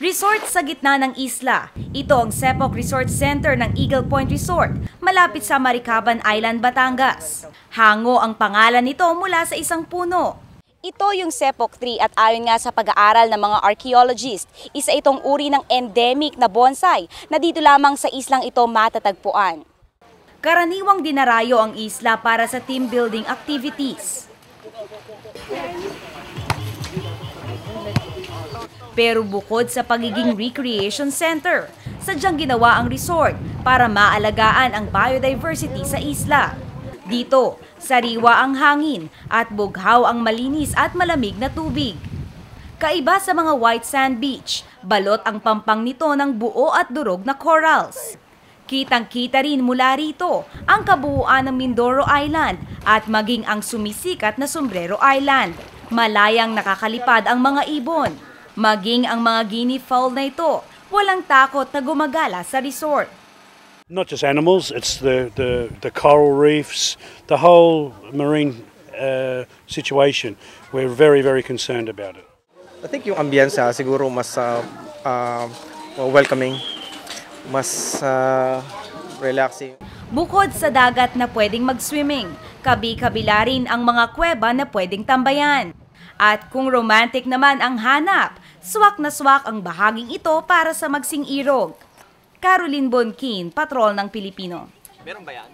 Resort sa gitna ng isla. Ito ang Sepok Resort Center ng Eagle Point Resort, malapit sa Maricaban Island, Batangas. Hango ang pangalan nito mula sa isang puno. Ito yung Sepok tree at ayon nga sa pag-aaral ng mga archaeologist, isa itong uri ng endemic na bonsai na dito lamang sa islang ito matatagpuan. Karaniwang dinarayo ang isla para sa team building activities. Pero bukod sa pagiging recreation center, sadyang ginawa ang resort para maalagaan ang biodiversity sa isla. Dito, sariwa ang hangin at bughaw ang malinis at malamig na tubig. Kaiba sa mga white sand beach, balot ang pampang nito ng buo at durog na corals. Kitang-kita rin mula rito ang kabuuan ng Mindoro Island at maging ang sumisikat na Sombrero Island. Malayang nakakalipad ang mga ibon. Maging ang mga guinea fowl na ito, walang takot na gumagala sa resort. Not just animals, it's the coral reefs, the whole marine situation. We're very, very concerned about it. I think yung ambiyansa siguro mas welcoming, mas relaxing. Bukod sa dagat na pwedeng mag-swimming, kabi-kabila rin ang mga kuweba na pwedeng tambayan. At kung romantic naman ang hanap, swak na swak ang bahaging ito para sa magsing-irog. Caroline Bonkin, Patrol ng Pilipino. Meron ba yan?